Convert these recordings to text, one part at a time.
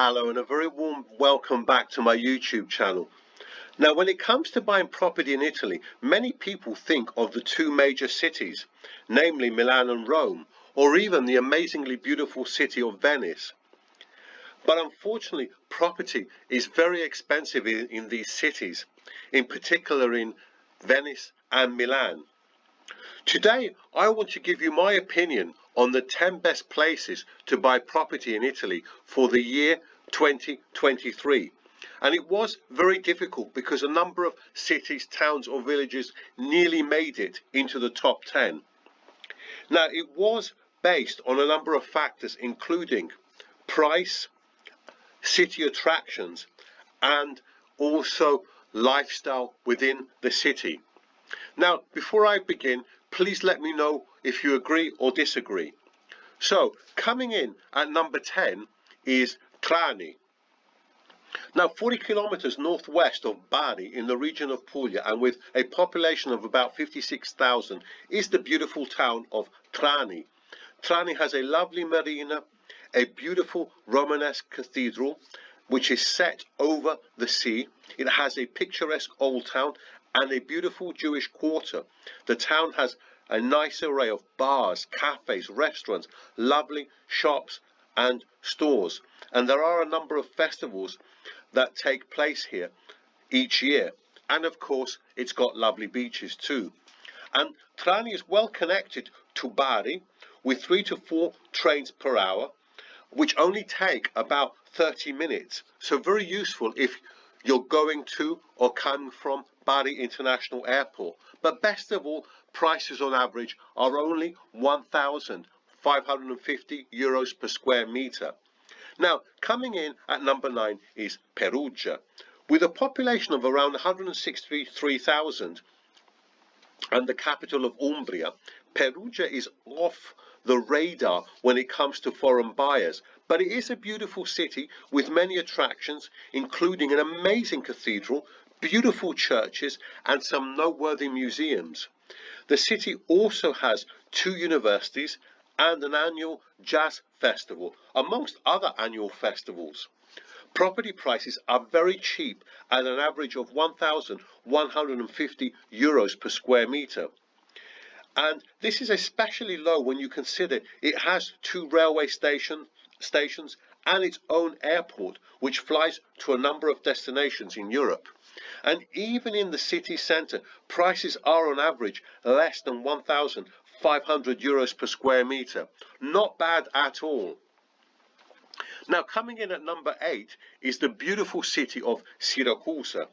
Hello and a very warm welcome back to my YouTube channel. Now, when it comes to buying property in Italy, many people think of the two major cities, namely Milan and Rome, or even the amazingly beautiful city of Venice. But unfortunately, property is very expensive in these cities, in particular in Venice and Milan. Today, I want to give you my opinion on the 10 best places to buy property in Italy for the year 2023. And it was very difficult because a number of cities, towns or villages nearly made it into the top 10. Now, it was based on a number of factors, including price, city attractions, and also lifestyle within the city. Now, before I begin, please let me know if you agree or disagree. So, coming in at number 10 is Trani. Now, 40 kilometers northwest of Bari in the region of Puglia and with a population of about 56,000 is the beautiful town of Trani. Trani has a lovely marina, a beautiful Romanesque cathedral which is set over the sea. It has a picturesque old town and a beautiful Jewish quarter. The town has a nice array of bars, cafes, restaurants, lovely shops and stores. And there are a number of festivals that take place here each year. And of course, it's got lovely beaches too. And Trani is well connected to Bari with 3 to 4 trains per hour, which only take about 30 minutes. So very useful if you're going to or coming from Bari International Airport. But best of all, prices on average are only 1,550 euros per square meter. Now, coming in at number 9 is Perugia. With a population of around 163,000 and the capital of Umbria, Perugia is off the radar when it comes to foreign buyers, but it is a beautiful city with many attractions, including an amazing cathedral, beautiful churches and some noteworthy museums. The city also has 2 universities and an annual jazz festival, amongst other annual festivals. Property prices are very cheap at an average of 1,150 euros per square meter. And this is especially low when you consider it has 2 railway stations and its own airport, which flies to a number of destinations in Europe. And even in the city centre, prices are on average less than 1,500 euros per square metre. Not bad at all. Now, coming in at number 8 is the beautiful city of Siracusa.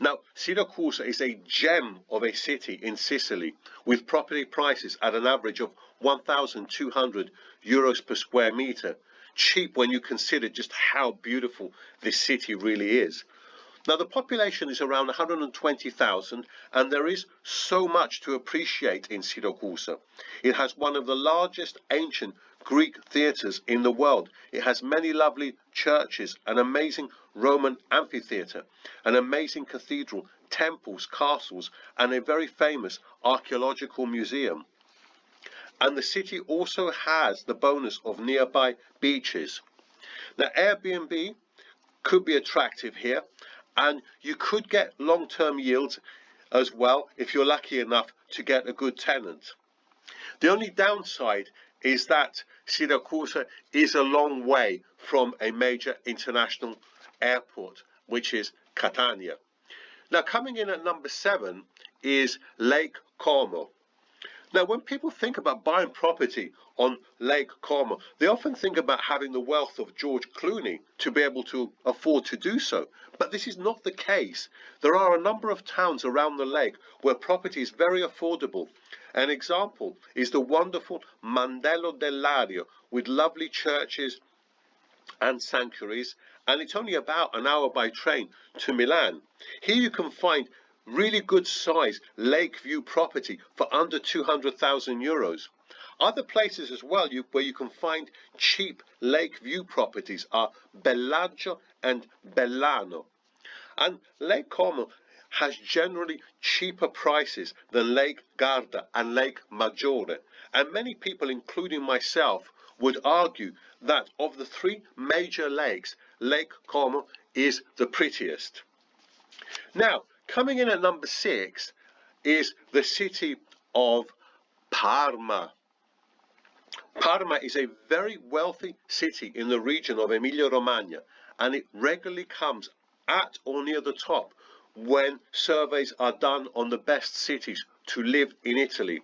Now, Siracusa is a gem of a city in Sicily with property prices at an average of 1,200 euros per square metre. Cheap when you consider just how beautiful this city really is. Now, the population is around 120,000 and there is so much to appreciate in Siracusa. It has one of the largest ancient Greek theatres in the world. It has many lovely churches, an amazing Roman amphitheatre, an amazing cathedral, temples, castles, and a very famous archaeological museum. And the city also has the bonus of nearby beaches. Now, Airbnb could be attractive here, and you could get long-term yields as well if you're lucky enough to get a good tenant. The only downside is that Siracusa is a long way from a major international airport, which is Catania. Now, coming in at number 7 is Lake Como. Now, when people think about buying property on Lake Como, they often think about having the wealth of George Clooney to be able to afford to do so. But this is not the case. There are a number of towns around the lake where property is very affordable. An example is the wonderful Mandello dell'Ario with lovely churches and sanctuaries, and it's only about an hour by train to Milan. Here you can find really good size lake view property for under 200,000 euros. Other places as well where you can find cheap lake view properties are Bellagio and Bellano. And Lake Como has generally cheaper prices than Lake Garda and Lake Maggiore. And many people, including myself, would argue that of the three major lakes, Lake Como is the prettiest. Now, coming in at number 6 is the city of Parma. Parma is a very wealthy city in the region of Emilia-Romagna, and it regularly comes at or near the top when surveys are done on the best cities to live in Italy.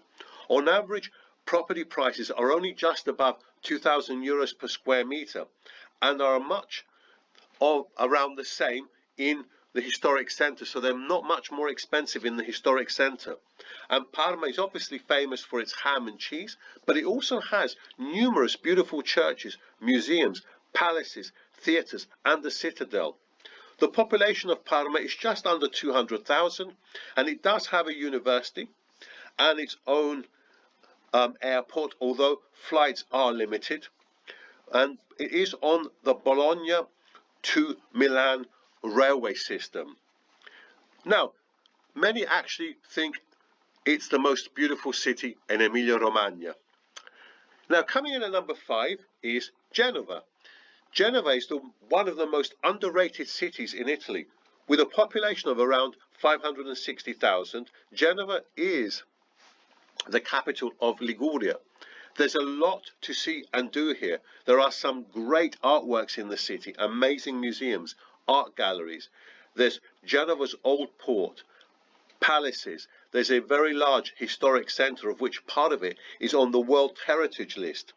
On average, property prices are only just above 2,000 euros per square meter and are much of around the same in the historic centre, so they're not much more expensive in the historic centre. And Parma is obviously famous for its ham and cheese, but it also has numerous beautiful churches, museums, palaces, theatres and the citadel. The population of Parma is just under 200,000, and it does have a university and its own airport, although flights are limited. And it is on the Bologna to Milan railway system. Now, many actually think it's the most beautiful city in Emilia-Romagna. Now, coming in at number 5 is Genova. Genova is one of the most underrated cities in Italy. With a population of around 560,000, Genova is the capital of Liguria. There's a lot to see and do here. There are some great artworks in the city, amazing museums, art galleries. There's Genova's old port, palaces. There's a very large historic centre, of which part of it is on the World Heritage List.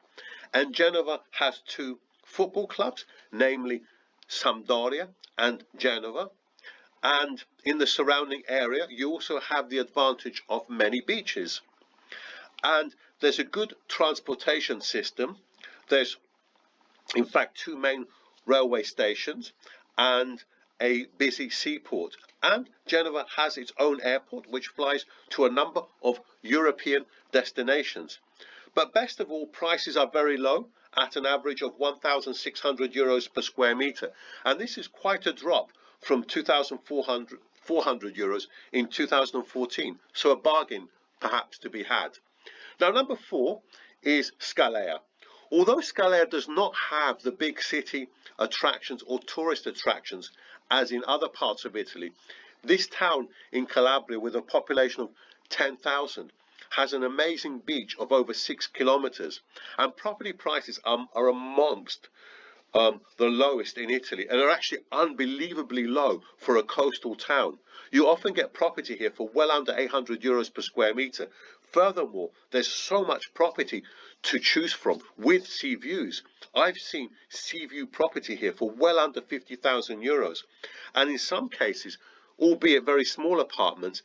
And Genova has two football clubs, namely Sampdoria and Genova. And in the surrounding area, you also have the advantage of many beaches. And there's a good transportation system. There's, in fact, two main railway stations and a busy seaport. And Genova has its own airport, which flies to a number of European destinations. But best of all, prices are very low, at an average of 1,600 euros per square meter. And this is quite a drop from 2,400 euros in 2014. So a bargain perhaps to be had. Now, number 4 is Scalea. Although Scalea does not have the big city attractions or tourist attractions as in other parts of Italy, this town in Calabria with a population of 10,000 has an amazing beach of over 6 kilometers, and property prices are amongst the lowest in Italy, and are actually unbelievably low for a coastal town. You often get property here for well under 800 euros per square meter. Furthermore, there's so much property to choose from with sea views. I've seen sea view property here for well under 50,000 euros. And in some cases, albeit very small apartments,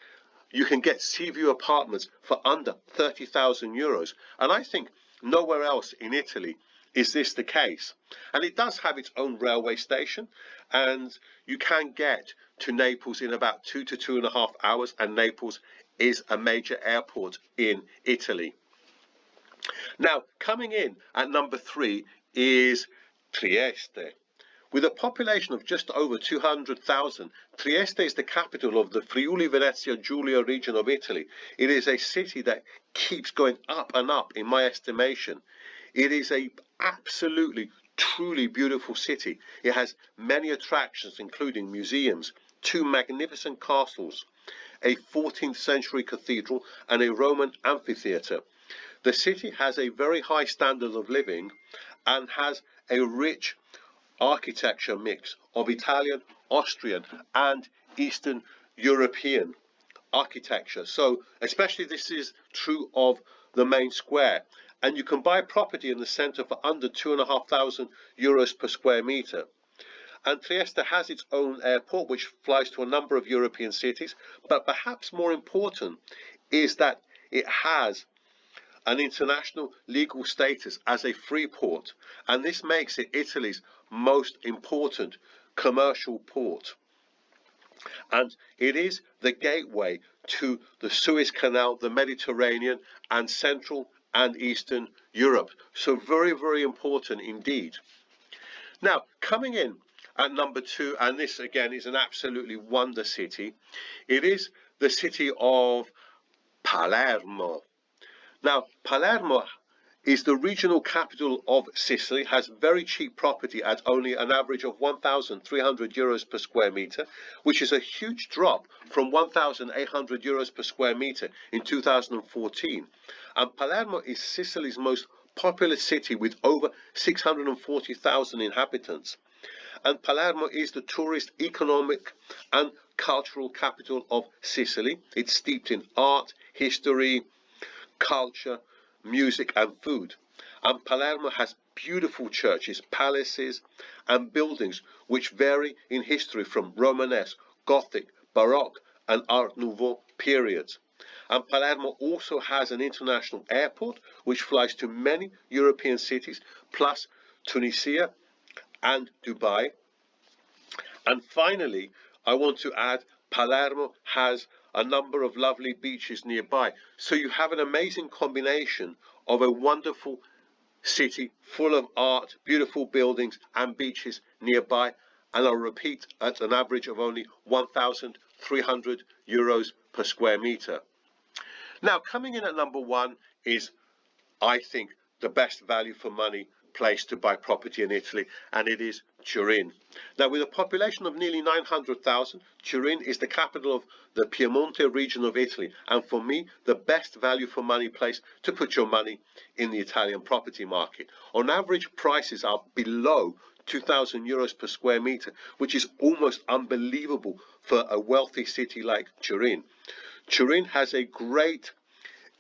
you can get sea view apartments for under 30,000 euros. And I think nowhere else in Italy is this the case. And it does have its own railway station, and you can get to Naples in about 2 to 2.5 hours, and Naples is a major airport in Italy. Now, coming in at number 3 is Trieste. With a population of just over 200,000, Trieste is the capital of the Friuli Venezia Giulia region of Italy. It is a city that keeps going up and up in my estimation. It is a absolutely, truly beautiful city. It has many attractions, including museums, 2 magnificent castles, a 14th century cathedral and a Roman amphitheatre. The city has a very high standard of living and has a rich architecture mix of Italian, Austrian and Eastern European architecture. So especially this is true of the main square, and you can buy property in the centre for under 2,500 euros per square metre. And Trieste has its own airport which flies to a number of European cities, but perhaps more important is that it has an international legal status as a free port, and this makes it Italy's most important commercial port. And it is the gateway to the Suez Canal, the Mediterranean and Central and Eastern Europe. So very, very important indeed. Now, coming in at number 2, and this again is an absolutely wonder city, it is the city of Palermo. Now, Palermo is the regional capital of Sicily, has very cheap property at only an average of 1,300 euros per square meter, which is a huge drop from 1,800 euros per square meter in 2014. And Palermo is Sicily's most populous city with over 640,000 inhabitants. And Palermo is the tourist, economic and cultural capital of Sicily. It's steeped in art, history, culture, music and food. And Palermo has beautiful churches, palaces and buildings which vary in history from Romanesque, Gothic, Baroque and Art Nouveau periods. And Palermo also has an international airport which flies to many European cities, plus Tunisia and Dubai. And finally, I want to add Palermo has a number of lovely beaches nearby. So you have an amazing combination of a wonderful city full of art, beautiful buildings and beaches nearby. And I'll repeat, at an average of only 1,300 euros per square meter. Now, coming in at number one is, I think, the best value for money place to buy property in Italy, and it is Turin. Now, with a population of nearly 900,000, Turin is the capital of the Piemonte region of Italy, and for me, the best value for money place to put your money in the Italian property market. On average, prices are below 2,000 euros per square meter, which is almost unbelievable for a wealthy city like Turin. Turin has a great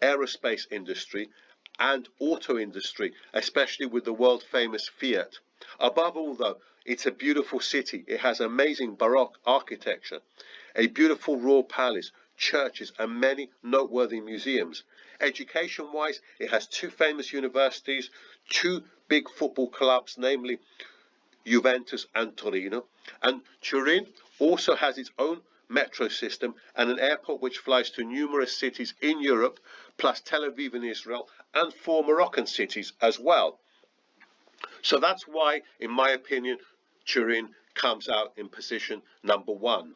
aerospace industry and auto industry, especially with the world famous Fiat. Above all though, it's a beautiful city. It has amazing Baroque architecture, a beautiful royal palace, churches and many noteworthy museums. Education wise, it has two famous universities, two big football clubs, namely Juventus and Torino. And Turin also has its own metro system and an airport which flies to numerous cities in Europe, plus Tel Aviv in Israel and 4 Moroccan cities as well. So that's why, in my opinion, Turin comes out in position number one.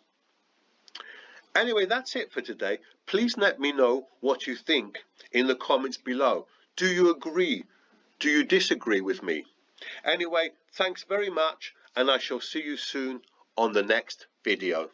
Anyway, that's it for today. Please let me know what you think in the comments below. Do you agree? Do you disagree with me? Anyway, thanks very much, and I shall see you soon on the next video.